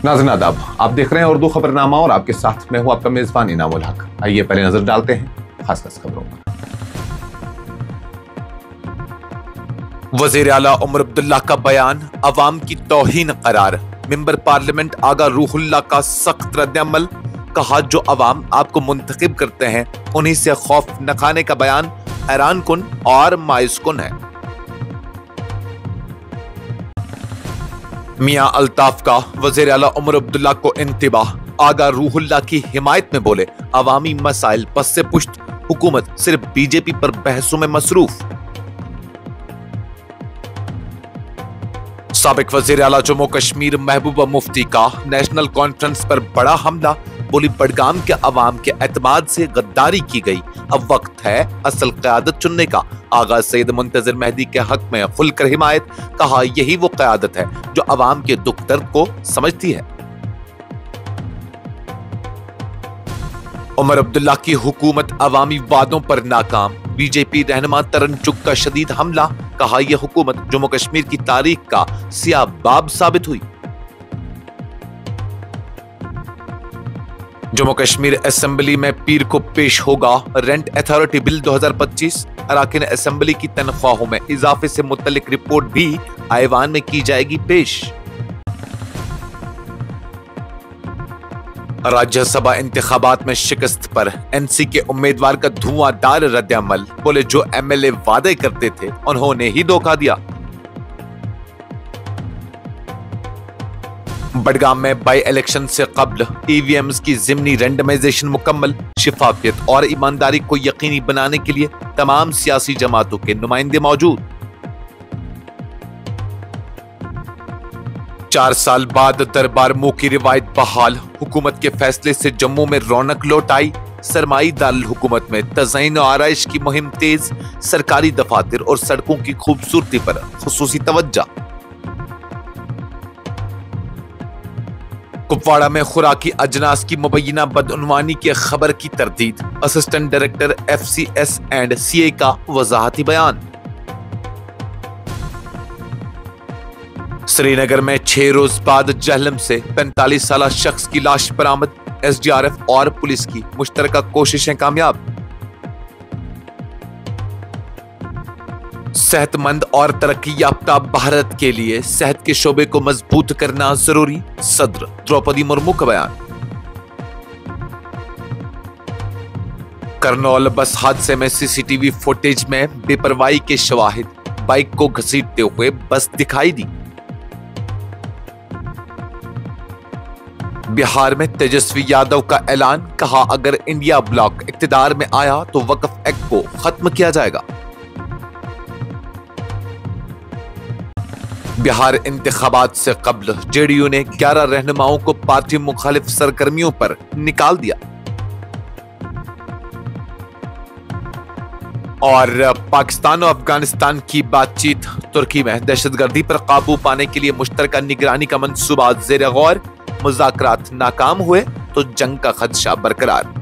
नाज़रीन आदाब, आप देख रहे हैं उर्दू खबरनामा और आपके साथ मैं हूं आपका मेजबान इनामुल हक। आइए पहले नजर डालते हैं खास खबरों पर। वज़ीर आला उमर अब्दुल्ला का बयान अवाम की तौहीन करार। मेंबर पार्लियामेंट आगा रूहुल्लाह का सख्त रद्द-ए-अमल। कहा जो अवाम आपको मुंतखब करते हैं उन्हीं से खौफ न खाने का बयान हैरान कुन और मायूस कुन है। मियां अल्ताफ का वज़ीर आला उमर अब्दुल्ला को इंतिबाह। आगा रूहुल्लाह की हिमायत में बोले अवामी मसाइल पस से पुश्त, हुकूमत सिर्फ बीजेपी पर बहसों में मसरूफ। साबिक वज़ीर आला जम्मू कश्मीर महबूबा मुफ्ती का नेशनल कॉन्फ्रेंस पर बड़ा हमला। बोली बडगाम के अवाम के एतमाद से गद्दारी की गई, अब वक्त है असल क़यादत चुनने का। आगा सैयद मुंतज़िर मेहदी के हक में खुलकर हिमायत। कहा यही वो क़यादत है जो अवाम के दुख दर्द को समझती है। उमर अब्दुल्ला की हुकूमत अवामी वादों पर नाकाम। बीजेपी रहनुमा तरन चुग का शदीद हमला। कहा यह हुकूमत जम्मू कश्मीर की तारीख का सियाह बाब साबित हुई। जम्मू कश्मीर असेंबली में पीर को पेश होगा रेंट अथॉरिटी बिल 2025। अराकीन असेंबली की तनख्वाहों में इजाफे से मुतल्लिक रिपोर्ट भी ऐवान में की जाएगी पेश। राज्यसभा इंतखाबात में शिकस्त पर एनसी के उम्मीदवार का धुआंधार रद्द-ए-अमल। बोले जो एमएलए वादे करते थे उन्होंने ही धोखा दिया। बडगाम में बाई इलेक्शन से कब्ल ईवीएम्स की ज़िमनी रेंडमाइजेशन मुकम्मल। शिफाफियत और ईमानदारी को यकीनी बनाने के लिए तमाम सियासी जमातों के नुमाइंदे मौजूद। 4 साल बाद दरबार मुंह की रिवायत बहाल। हुकूमत के फैसले से जम्मू में रौनक लौट आई। सरमाई दारुल हुकूमत में तज़यीन और आराइश की मुहिम तेज। सरकारी दफातर और सड़कों की खूबसूरती पर खुसूसी तवज्जो। कुपवाड़ा में खुराकी अजनास की मुबैना बदउनवानी की खबर की तरदीद। Assistant director FCS and CA का वजाहती बयान। श्रीनगर में 6 रोज बाद जहलम से 45 साला शख्स की लाश बरामद। SDRF और पुलिस की मुश्तरका कोशिशें कामयाब। सेहतमंद और तरक्की याफ्ता भारत के लिए सेहत के शोबे को मजबूत करना जरूरी। सदर द्रौपदी मुर्मू का बयान। करनौल बस हादसे में CCTV फुटेज में बेपरवाही के शवाहिद। बाइक को घसीटते हुए बस दिखाई दी। बिहार में तेजस्वी यादव का ऐलान। कहा अगर इंडिया ब्लॉक इक्तिदार में आया तो वक्फ एक्ट को खत्म किया जाएगा। बिहार इंतखाबात से कब्ल JDU ने 11 रहनुमाओं को पार्टी मुखालिफ सरगर्मियों पर निकाल दिया। और पाकिस्तान और अफगानिस्तान की बातचीत। तुर्की में दहशतगर्दी पर काबू पाने के लिए मुश्तरका निगरानी का मंसूबा ज़ेर गौर। मुज़ाकरात नाकाम हुए तो जंग का खदशा बरकरार।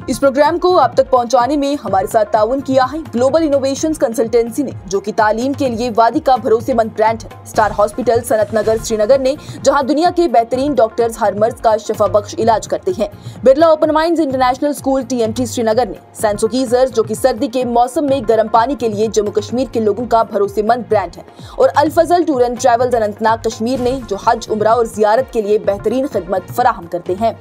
इस प्रोग्राम को आप तक पहुंचाने में हमारे साथ ताउन किया है ग्लोबल इनोवेशंस कंसल्टेंसी ने, जो कि तालीम के लिए वादी का भरोसेमंद ब्रांड है। स्टार हॉस्पिटल सनत नगर श्रीनगर ने, जहां दुनिया के बेहतरीन डॉक्टर्स हर मर्ज का शफा बख्श इलाज करते हैं। Birla open minds international school TMT Srinagar ने सेंसो गीजर, जो कि सर्दी के मौसम में गर्म पानी के लिए जम्मू कश्मीर के लोगों का भरोसेमंद ब्रांड है। और Al Fazal tour and travels Anantnag Kashmir ने, जो हज, उम्रा और जियारत के लिए बेहतरीन खिदमत फराहम करते हैं।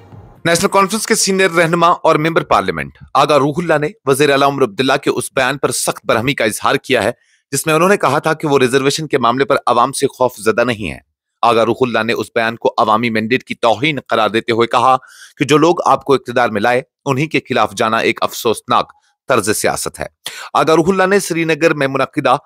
नेशनल कॉन्फ्रेंस के सीनियर रहनुमा और मेंबर पार्लियामेंट आगा रूहुल्लाह ने वज़ीर आला उमर अब्दुल्ला के उस बयान पर सख्त बरहमी का इजहार किया है जिसमें उन्होंने कहा था कि वो रिजर्वेशन के मामले पर अवाम से खौफ ज़दा नहीं है। आगा रूहुल्लाह ने उस बयान को अवामी मैंडेट की तौहीन करार देते हुए कहा कि जो लोग आपको इक़्तिदार में लाए उन्हीं के खिलाफ जाना एक अफसोसनाक तर्ज सियासत है। आगा रूहुल्लाह ने श्रीनगर में मुनक्किदा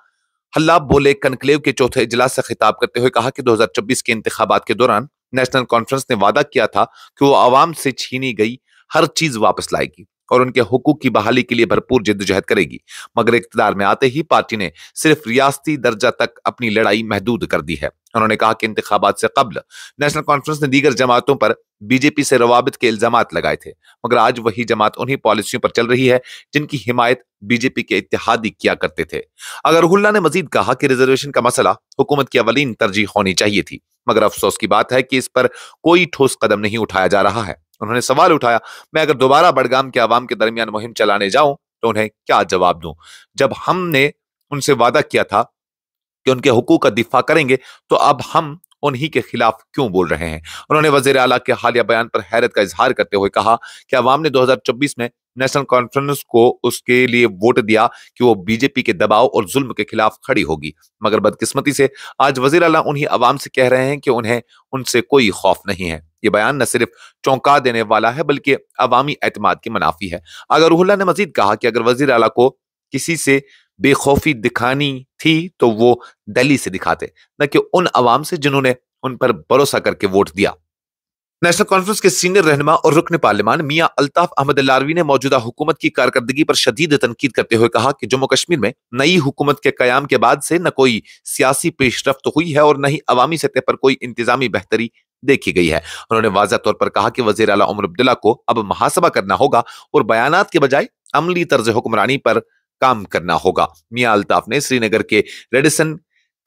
हल्ला बोले कनक्लेव के चौथे इजलास से खिताब करते हुए कहा कि 2024 के इंतखाबात के दौरान नेशनल कॉन्फ्रेंस ने वादा किया था कि वो आवाम से छीनी गई हर चीज वापस लाएगी और उनके हुकूक की बहाली के लिए भरपूर जिद्दोजहद करेगी। मगर इक़्तिदार में आते ही पार्टी ने सिर्फ रियासती दर्जा तक अपनी लड़ाई महदूद कर दी है। उन्होंने कहा कि इंतखाबात से कब्ल नेशनल कॉन्फ्रेंस ने दीगर जमातों पर बीजेपी से रवाबित के इल्जामात लगाए थे, मगर आज वही जमात उन्हीं पॉलिसियों पर चल रही है जिनकी हिमायत बीजेपी के इत्तेहादी किया करते थे। अगर रुहुल्लाह ने मजीद कहा कि रिजर्वेशन का मसला हुकूमत की अवलीन तरजीह होनी चाहिए थी, मगर अफसोस की बात है कि इस पर कोई ठोस कदम नहीं उठाया जा रहा है। उन्होंने सवाल उठाया, मैं अगर दोबारा बडगाम के अवाम के दरमियान मुहिम चलाने जाऊं तो उन्हें क्या जवाब दूं, जब हमने उनसे वादा किया था कि उनके हुकूक का दिफा करेंगे, तो अब हम उन्हीं के खिलाफ क्यों बोल रहे हैं। उन्होंने वजीर आला के हालिया बयान पर हैरत का इजहार करते हुए कहा कि अवाम ने 2024 में नेशनल कॉन्फ्रेंस को उसके लिए वोट दिया कि वो बीजेपी के दबाव और जुल्म के खिलाफ खड़ी होगी, मगर बदकिस्मती से आज वजीर आला उन्हीं अवाम से कह रहे हैं कि उन्हें उनसे कोई खौफ नहीं है। ये बयान न सिर्फ चौंका देने वाला है बल्कि अवामी एतमाद की मुनाफी है। अगर रुहुल्लाह ने मजीद कहा कि अगर वजीर आला को किसी से बेखौफी दिखानी थी तो वो दिल्ली से दिखाते, न कि उन अवाम से जिन्होंने उन पर भरोसा करके वोट दिया। नेशनल कॉन्फ्रेंस के सीनियर रहनुमा और रुकन पार्लिमान मियां अल्ताफ अहमद लारवी ने मौजूदा हुकूमत की कारकर्दगी पर शदीद तनकीद करते हुए कहा कि जम्मू कश्मीर में नई हुकूमत के कयाम के बाद से न कोई सियासी पेशरफ्त हुई है और न ही अवामी सतह पर कोई इंतजामी बेहतरी देखी गई है। उन्होंने वाज़ह तौर पर कहा कि वज़ीर आला उमर अब्दुल्ला को अब मुहासबा करना होगा और बयानात के बजाय अमली तर्ज हुक्मरानी पर काम करना होगा। मियां अल्ताफ ने श्रीनगर के रेडिसन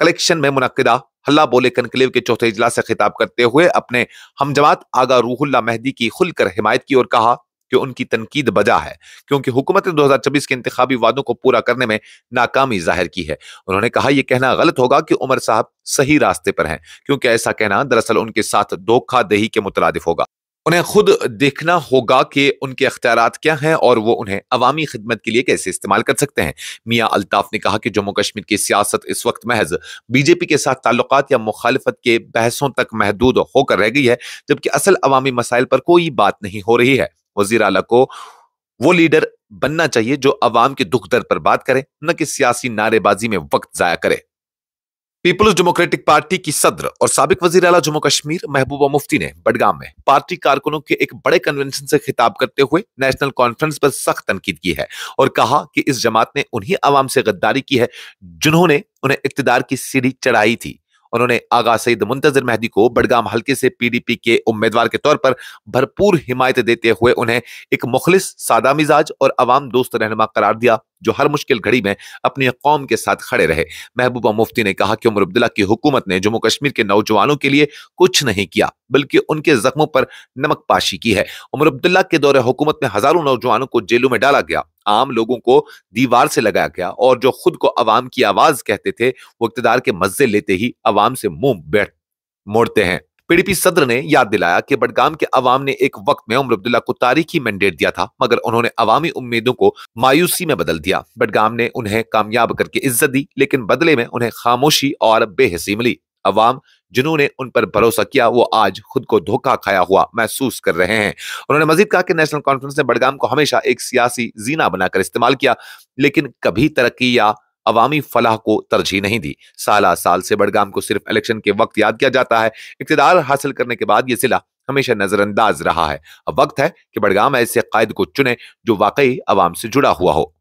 कलेक्शन में मुनक्किदा हल्ला बोले कनक्लेव के चौथे इजलास से खिताब करते हुए अपने हमजमात आगा रूहुल्लाह मेहदी की खुलकर हिमायत की और कहा कि उनकी तनकीद बजा है क्योंकि हुकूमत ने 2024 के इंतखाबी वादों को पूरा करने में नाकामी जाहिर की है। उन्होंने कहा यह कहना गलत होगा कि उमर साहब सही रास्ते पर हैं, क्योंकि ऐसा कहना दरअसल उनके साथ धोखाधड़ी के मुतरादिफ होगा। उन्हें खुद देखना होगा कि उनके अख्तियारात क्या हैं और वो उन्हें अवामी खिदमत के लिए कैसे इस्तेमाल कर सकते हैं। मियां अल्ताफ ने कहा कि जम्मू कश्मीर की सियासत इस वक्त महज बीजेपी के साथ ताल्लुकात या मुखालिफत के बहसों तक महदूद होकर रह गई है, जबकि असल अवामी मसाइल पर कोई बात नहीं हो रही है। वजीर आला को वो लीडर बनना चाहिए जो अवाम के दुख दर्द पर बात करे, न कि सियासी नारेबाजी में वक्त जाया करे। पीपुल्स डेमोक्रेटिक पार्टी की सदर और साबिक वजीर आला जम्मू कश्मीर महबूबा मुफ्ती ने बडगाम में पार्टी कारकुनों के एक बड़े कन्वेंशन से खिताब करते हुए नेशनल कॉन्फ्रेंस पर सख्त तनकीद की है और कहा कि इस जमात ने उन्हीं अवाम से गद्दारी की है जिन्होंने उन्हें इक्तिदार की सीढ़ी चढ़ाई थी। उन्होंने आगा सईद मुंतजर मेहदी को बडगाम हल्के से पीडीपी के उम्मीदवार के तौर पर भरपूर हिमायत देते हुए उन्हें एक मुखलिस, सादा मिजाज और अवाम दोस्त रहनुमा करार दिया जो हर मुश्किल घड़ी में अपनी कौम के साथ खड़े रहे। महबूबा मुफ्ती ने कहा कि उमर अब्दुल्ला की हुकूमत ने जम्मू कश्मीर के नौजवानों के लिए कुछ नहीं किया बल्कि उनके जख्मों पर नमक पाशी की है। उमर अब्दुल्ला के दौरे हुकूमत में हजारों नौजवानों को जेलों में डाला गया, आम लोगों को दीवार से लगाया गया और जो खुद को अवाम की आवाज कहते थे वो इक्तिदार के मजे लेते ही अवाम से मुंह बैठ मोड़ते हैं। पीडीपी सदर ने याद दिलाया कि बडगाम के अवाम ने एक वक्त में उमर अब्दुल्ला को तारीखी मैंडेट दिया था, मगर उन्होंने अवामी उम्मीदों को मायूसी में बदल दिया। बडगाम ने उन्हें कामयाब करके इज्जत दी, लेकिन बदले में उन्हें खामोशी और बेहिसी मिली। अवाम जिन्होंने उन पर भरोसा किया वो आज खुद को धोखा खाया हुआ महसूस कर रहे हैं। उन्होंने मजीद कहा कि नेशनल कॉन्फ्रेंस ने बडगाम को हमेशा एक सियासी जीना बनाकर इस्तेमाल किया, लेकिन कभी तरक्की या अवामी फलाह को तरजीह नहीं दी। साल साल से बडगाम को सिर्फ इलेक्शन के वक्त याद किया जाता है। इक्तिदार हासिल करने के बाद यह जिला हमेशा नजरअंदाज रहा है। अब वक्त है कि बडगाम ऐसे कायद को चुने जो वाकई अवाम से जुड़ा हुआ हो।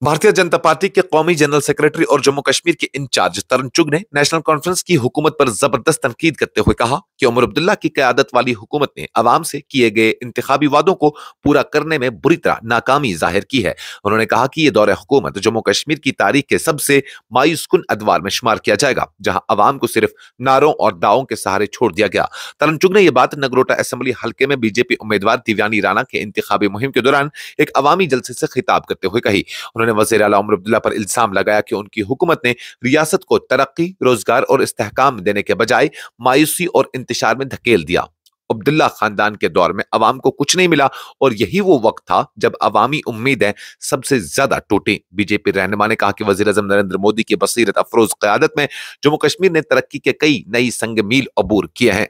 भारतीय जनता पार्टी के कौमी जनरल सेक्रेटरी और जम्मू कश्मीर के इंचार्ज तरन चुग ने नेशनल कॉन्फ्रेंस की हुकूमत पर जबरदस्त तनकीद करते हुए कहा कि उमर अब्दुल्ला की क़यादत वाली हुकूमत ने अवाम से किए गए इंतखाबी वादों को पूरा करने में बुरी तरह नाकामी जाहिर की है। उन्होंने कहा कि यह दौरे हुकूमत जम्मू कश्मीर की तारीख के सबसे मायूसकुन अदवार में शुमार किया जाएगा, जहां अवाम को सिर्फ नारों और दावों के सहारे छोड़ दिया गया। तरन चुग ने यह बात नगरोटा असेंबली हल्के में बीजेपी उम्मीदवार दिव्यानी राणा के इंतखाबी मुहिम के दौरान एक अवामी जलसे से खिताब करते हुए कही। उन्होंने वज़ीर आला उमर अब्दुल्ला पर इल्जाम लगाया कि उनकी हुकूमत ने रियासत को तरक्की, रोजगार और इस्तेहकाम देने के बजाय मायूसी और इंतशार में धकेल दिया। अब्दुल्ला खानदान के दौर में अवाम को कुछ नहीं मिला और यही वो वक्त था जब अवामी उम्मीदें सबसे ज्यादा टूटी। बीजेपी रहनुमा ने कहा कि वजीर आज़म नरेंद्र मोदी की बसीरत अफरोज क़यादत में जम्मू कश्मीर ने तरक्की के कई नई संग मील अबूर किए हैं।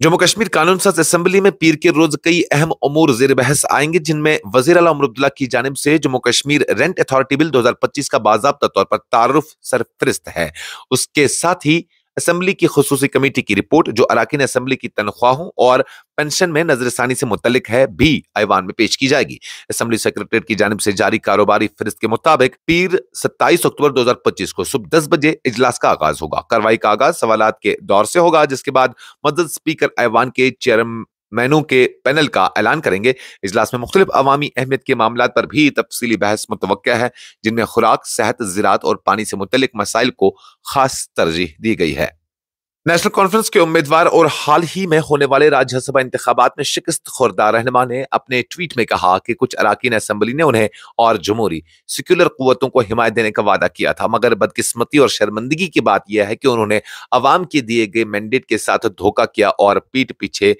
जम्मू कश्मीर कानून साज असेंबली में पीर के रोज कई अहम उमूर ज़ेर बहस आएंगे, जिनमें वज़ीर आला उमर अब्दुल्ला की जानिब से Jammu Kashmir rent authority bill 2025 का बाज़ाब्ता तौर पर तारुफ सरफरिस्त है। उसके साथ ही असेंबली की खुसूसी कमेटी की रिपोर्ट जो अराकीन असेंबली की तनख्वाहों और पेंशन में नजरसानी से मुतल्लिक है भी ऐवान में पेश की जाएगी। असेंबली सेक्रेटरीट की जानिब से जारी कारोबारी फहरिस्त के मुताबिक पीर 27 अक्टूबर 2025 को सुबह 10 बजे इजलास का आगाज होगा। कार्रवाई का आगाज सवालात के दौर से होगा, जिसके बाद मदद स्पीकर ऐवान के चेयरमैनों के पैनल का ऐलान करेंगे। इजलास में मुख्तलिफ अवामी अहमियत के मामलात पर भी तफसीली बहस मुतवक्का है, जिनमें खुराक, सेहत, ज़राअत और पानी से मुतल्लिक मसाइल को खास तरजीह दी गई है। नेशनल कॉन्फ्रेंस के उम्मीदवार और हाल ही में होने वाले राज्यसभा इंतखाबात में शिकस्त खुर्दा रहनुमा ने अपने ट्वीट में कहा कि कुछ अराकीन असेंबली ने उन्हें और जमहूरी सेक्युलर कुव्वतों को हिमायत देने का वादा किया था, मगर बदकिस्मती और शर्मिंदगी की बात यह है कि उन्होंने अवाम के दिए गए मैंडेट के साथ धोखा किया और पीठ पीछे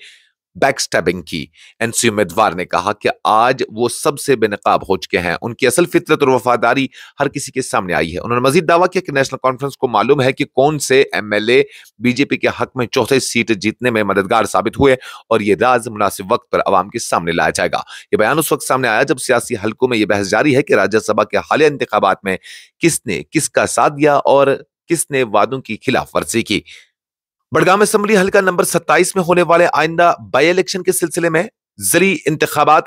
बैकस्टैबिंग की। एनसी उम्मीदवार ने कहा कि आज वो सबसे बेनकाब हो चुके हैं, उनकी असल फितरत और वफादारी हर किसी के सामने आई है। उन्होंने मजीद दावा किया कि नेशनल कॉन्फ्रेंस को मालूम है कि कौन से एमएलए बीजेपी के हक में चौथी सीट जीतने में मददगार साबित हुए और ये राज मुनासिब वक्त पर अवाम के सामने लाया जाएगा। ये बयान उस वक्त सामने आया जब सियासी हलकों में यह बहस जारी है कि राज्यसभा के हालिया इंतखाबात में किसने किसका साथ दिया और किसने वादों की खिलाफ वर्जी की। बड़गाम असेंबली हल्का नंबर 27 में होने वाले आइंदा बाई इलेक्शन के सिलसिले में जरी इंतखाबात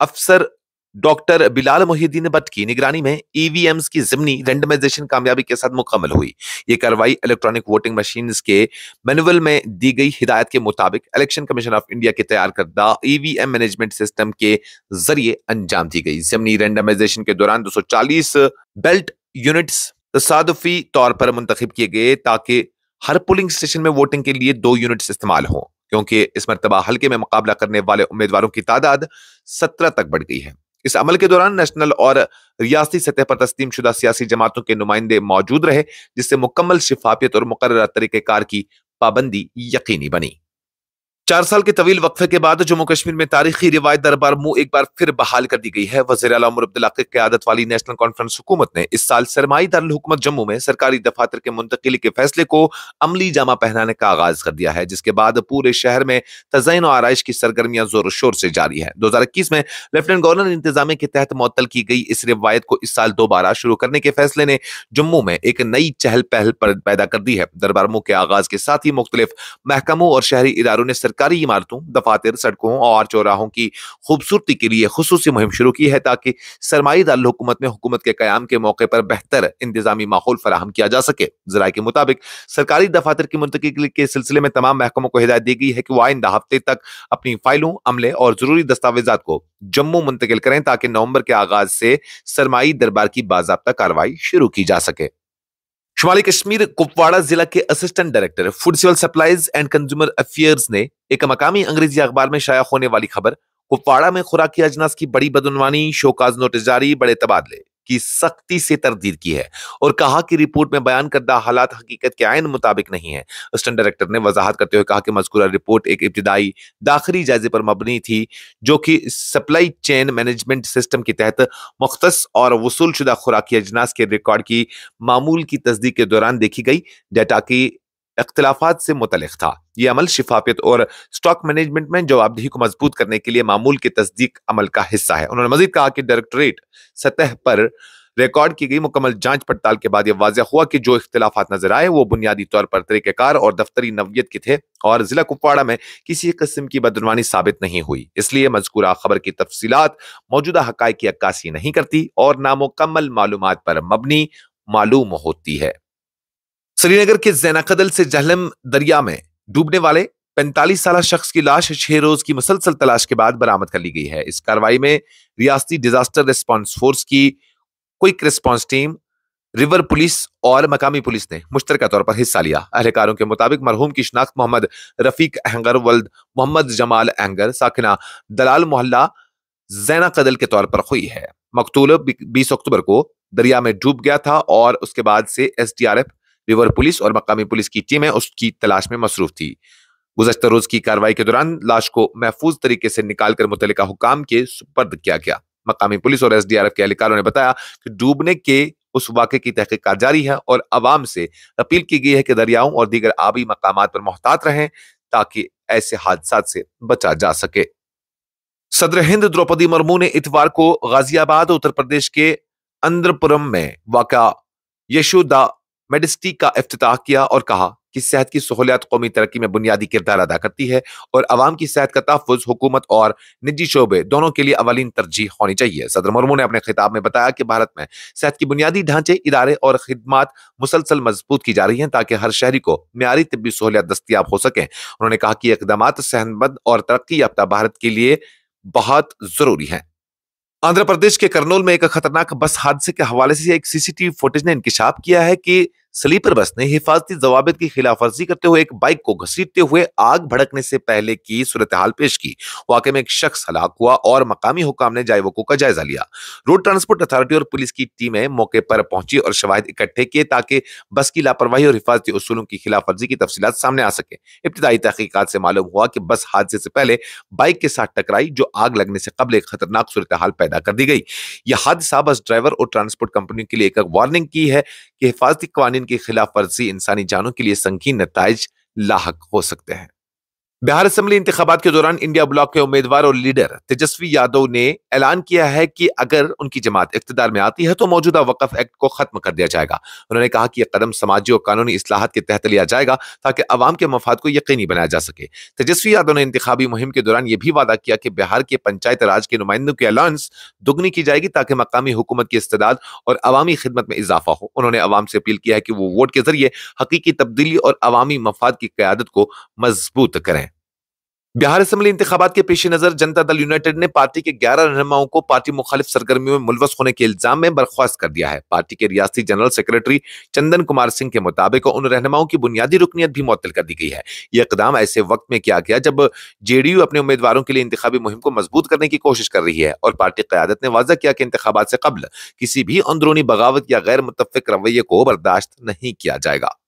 अफसर डॉक्टर बिलाल मोहिद्दीन भट्ट की निगरानी में ईवीएम्स की ज़िमनी रेंडमाइजेशन कामयाबी के साथ मुकम्मल हुई। ये कार्रवाई इलेक्ट्रॉनिक वोटिंग मशीन्स के मैनुअल में दी गई हिदायत के मुताबिक इलेक्शन कमीशन ऑफ इंडिया के तैयार करदा ईवीएम मैनेजमेंट सिस्टम के जरिए अंजाम दी गई। ज़िमनी रेंडमाइजेशन के दौरान 240 बेल्ट यूनिट्स तसादुफी तौर पर मुंतखब किए गए ताकि हर पोलिंग स्टेशन में वोटिंग के लिए 2 यूनिट्स इस्तेमाल हों, क्योंकि इस मर्तबा हल्के में मुकाबला करने वाले उम्मीदवारों की तादाद 17 तक बढ़ गई है। इस अमल के दौरान नेशनल और रियासती सतह पर तस्लीम शुदा सियासी जमातों के नुमाइंदे मौजूद रहे, जिससे मुकम्मल शिफाफियत और मुकर्रर तरीक़ेकार की पाबंदी यकीनी बनी। 4 साल के तवील वक्फे के बाद जम्मू कश्मीर में तारीखी रिवायत दरबार मुंह एक बार फिर बहाल कर दी गई है। वज़ीर आला उमर अब्दुल्ला की क़यादत वाली नेशनल कॉन्फ्रेंस हुकूमत ने इस साल सरमाई दारुल हुकूमत जम्मू में सरकारी दफातर के मुंतकिली के फैसले को अमली जामा पहनाने का आगाज कर दिया है, जिसके बाद पूरे शहर में तज़य्युन और आराइश की सरगर्मियां जोर शोर से जारी है। 2021 में लेफ्टिनेंट गवर्नर इंतजामिया के तहत मुअत्तल की गई इस रिवायत को इस साल दोबारा शुरू करने के फैसले ने जम्मू में एक नई चहल पहल पैदा कर दी है। दरबार मुंह के आगाज के साथ ही मुख्तलिफ महकमों और शहरी इदारों ने सरकारी इमारतों, दफातर, सड़कों और चौराहों की खूबसूरती के लिए खुसूसी मुहिम शुरू की है, ताकि सरमाई दारुल हुकूमत में हुकूमत के कयाम के मौके पर बेहतर इंतजामी माहौल फराहम किया जा सके। ज़राए के मुताबिक सरकारी दफातर की मुंतकिली के सिलसिले में तमाम महकमों को हिदायत दी गई है कि वह आइंदा हफ्ते तक अपनी फाइलों, अमले और जरूरी दस्तावेजात को जम्मू मुंतकिल करें, ताकि नवंबर के आगाज से सरमाई दरबार की बाज़ाब्ता कार्रवाई शुरू की जा सके। शुमाली कश्मीर कुपवाड़ा जिला के assistant director food civil supplies and consumer affairs ने एक मकामी अंग्रेजी अखबार में शाया होने वाली खबर कुपवाड़ा में खुराकी अजनास की बड़ी बदनवानी, शोकाज नोटिस जारी, बड़े तबादले की सख्ती से तरदीद की है और कहा कि रिपोर्ट में बयान करदा हालात हकीकत के आइन मुताबिक नहीं है। असिस्टेंट डायरेक्टर ने वजाहत करते हुए कहा कि मज़कूरा रिपोर्ट एक इब्तिदाई दाखिली जायजे पर मबनी थी, जो कि सप्लाई चेन मैनेजमेंट सिस्टम के तहत मुख्तस और वसूल शुदा खुराकी अजनास के रिकॉर्ड की मामूल की तस्दीक के दौरान देखी गई डेटा की इख्तिलाफात से मुतल्लिक था। यह अमल शिफाफियत और स्टॉक मैनेजमेंट में जवाबदेही को मजबूत करने के लिए मामूल की तस्दीक अमल का हिस्सा है। उन्होंने मजीद कहा कि डायरेक्टरेट सतह पर रिकॉर्ड की गई मुकम्मल जांच पड़ताल के बाद यह वाज़ेह हुआ कि जो इख्तिलाफात नजर आए वो बुनियादी तौर पर तरीक़ेकार और दफ्तरी नव्यत के थे और जिला कुपवाड़ा में किसी किस्म की बदनवानी साबित नहीं हुई। इसलिए मज़कूरा खबर की तफसीलात मौजूदा हक़ाइक़ की अक्कासी नहीं करती और नामुकम्मल मालूमात पर मबनी मालूम होती है। श्रीनगर के ज़ैनाकदल से जहलम दरिया में डूबने वाले 45 साल शख्स की लाश 6 रोज की मुसलसल तलाश के बाद बरामद कर ली गई है। इस कार्रवाई में रियासती डिजास्टर रिस्पांस फोर्स की quick response team, river police और मकामी पुलिस ने मुश्तरका तौर पर हिस्सा लिया। अहलकारों के मुताबिक मरहूम की शिनाख्त मोहम्मद रफीक अहंगर वल्द मोहम्मद जमाल अहंगर साकिना दलाल मोहल्ला ज़ैनाकदल के तौर पर हुई है। मकतूल 20 अक्टूबर को दरिया में डूब गया था और उसके बाद से SDRF, रिवर पुलिस और मकामी पुलिस की टीमें उसकी तलाश में मसरूफ थी। गुज़श्ता रोज की कार्रवाई के दौरान लाश को महफूज तरीके से निकालकर मुतल्लिका हुकाम के सुपर्द किया गया। मकामी पुलिस और SDRF के एहलकारों ने बताया कि डूबने के उस वाक़े की तहकीकात जारी है और अवाम से अपील की गई है कि दरियाओं और दीगर आबी मकामात पर मोहतात रहें ताकि ऐसे हादसात से बचा जा सके। सदर हिंद द्रौपदी मुर्मू ने इतवार को गाजियाबाद उत्तर प्रदेश के अंद्रपुरम में वाक़ा यशोदा मेडिसिटी का इफ्तिताह किया और कहा कि सेहत की सहूलियात कौमी तरक्की में बुनियादी किरदार अदा करती है और अवाम की सेहत का तहफ़्फ़ुज़ हुकूमत और निजी शोबे दोनों के लिए अवलीन तरजीह होनी चाहिए। सदर मुर्मू ने अपने खिताब में बताया कि भारत में सेहत की बुनियादी ढांचे, इदारे और खिदमात मुसलसल मजबूत की जा रही हैं ताकि हर शहरी को मियारी तिब्बी सहूलियात दस्तियाब हो सकें। उन्होंने कहा कि इक़दामात सेहतमंद और तरक्की याफ्ता भारत के लिए बहुत जरूरी हैं। आंध्र प्रदेश के कर्नूल में एक खतरनाक बस हादसे के हवाले से एक सीसीटीवी फुटेज ने इंकिशाफ किया है कि स्लीपर बस ने हिफाजती जवाबित की खिलाफवर्जी करते हुए एक बाइक को घसीटते हुए आग भड़कने से पहले की सूरत हाल पेश की। वाकई में एक शख्स हलाक हुआ और मकामी हुकाम ने जायवको का जायजा लिया। रोड ट्रांसपोर्ट अथॉरिटी और पुलिस की टीमें मौके पर पहुंची और शवाहिद इकट्ठे किए ताकि बस की लापरवाही और हिफाजती उसूलों की खिलाफवर्जी की तफसीलात सामने आ सके। इब्तिदाई तहकीकात से मालूम हुआ कि बस हादसे से पहले बाइक के साथ टकराई जो आग लगने से कबल एक खतरनाक सूरत हाल पैदा कर दी गई। यह हादसा बस ड्राइवर और ट्रांसपोर्ट कंपनी के लिए एक वार्निंग की है कि हिफाजती कानून की खिलाफ वर्जी इंसानी जानों के लिए संगीन नताइज लाहक हो सकते हैं। बिहार असेंबली इंतखाबात के दौरान इंडिया ब्लॉक के उम्मीदवार और लीडर तेजस्वी यादव ने ऐलान किया है कि अगर उनकी जमात इख्तिदार में आती है तो मौजूदा वक्फ एक्ट को खत्म कर दिया जाएगा। उन्होंने कहा कि यह कदम समाजी और कानूनी इस्लाहात के तहत लिया जाएगा ताकि अवाम के मफाद को यकीनी बनाया जा सके। तेजस्वी यादव ने इंतखाबी मुहिम के दौरान यह भी वादा किया कि बिहार के पंचायत राज के नुमाइंदों की अलाउंस दुगनी की जाएगी ताकि मकामी हुकूमत की इस्तेदाद और अवामी खिदमत में इजाफा हो। उन्होंने अवाम से अपील किया है कि वो वोट के जरिए हकीकी तब्दीली और अवामी मफाद की क़यादत को मजबूत करें। बिहार असेंबली इंतखाबात के पेश नजर जनता दल यूनाइटेड ने पार्टी के 11 रहनुमाओं को पार्टी मुखालिफ सरगर्मियों में मुलवस होने के इल्जाम में बर्खास्त कर दिया है। पार्टी के रियासती जनरल सेक्रेटरी चंदन कुमार सिंह के मुताबिक उन रहनुमाओं की बुनियादी रुकनियत भी मुअत्तल कर दी गई है। यह इकदाम ऐसे वक्त में किया गया जब जेडीयू अपने उम्मीदवारों के लिए इंतखाबी मुहिम को मजबूत करने की कोशिश कर रही है और पार्टी क़यादत ने वाज़ा किया कि इंतखाबात से कबल किसी भी अंदरूनी बगावत या गैर मुत्तफ़िक रवैये को बर्दाश्त नहीं किया जाएगा।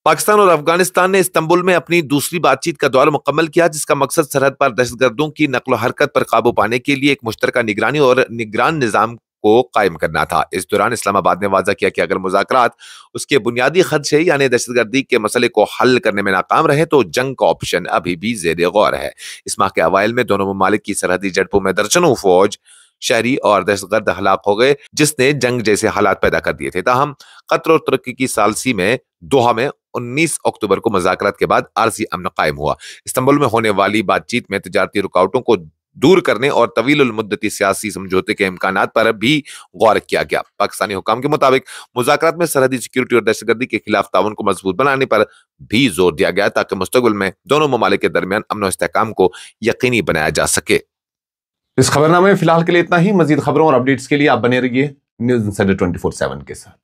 पाकिस्तान और अफगानिस्तान ने इस्तांबुल में अपनी दूसरी बातचीत का दौर मुकम्मल किया जिसका मकसद सरहद पर दहशतगर्दों की नकलो हरकत पर काबू पाने के लिए एक मुश्तरका निगरानी और निगरान निजाम को कायम करना था। इस दौरान इस्लामाबाद ने वाज़ा किया कि अगर मुज़ाकरात उसके बुनियादी खदशे यानी दहशतगर्दी के मसले को हल करने में नाकाम रहे तो जंग का ऑप्शन अभी भी ज़ेरे गौर है। इस माह के अवाइल में दोनों ममालिक की सरहदी झड़पों में दर्जनों फौज, शहरी और दहशतगर्द हलाक हो गए जिसने जंग जैसे हालात पैदा कर दिए थे। ताहम कतर और तुर्की की सालसी में दोहा में 19 अक्टूबर को मुज़ाकरात के बाद आरजी अमन कायम हुआ। इस्तांबुल में होने वाली बातचीत में तिजारती रुकावटों को दूर करने और तवील मुद्दती सियासी समझौते के इम्कानात पर भी गौर किया गया। पाकिस्तानी हुकाम के मुताबिक मुज़ाकरात में सरहदी सिक्योरिटी और दहशतगर्दी के खिलाफ ताउन को मजबूत बनाने पर भी जोर दिया गया ताकि मुस्तकबिल में दोनों ममालिक के दरमियान अमन और इस्तेहकाम को यकीनी बनाया जा सके। इस खबरनामे में फिलहाल के लिए इतना ही। मजीद खबरों और अपडेट्स के लिए आप बने रहिए न्यूज़ इंसाइडर 24/7 के साथ।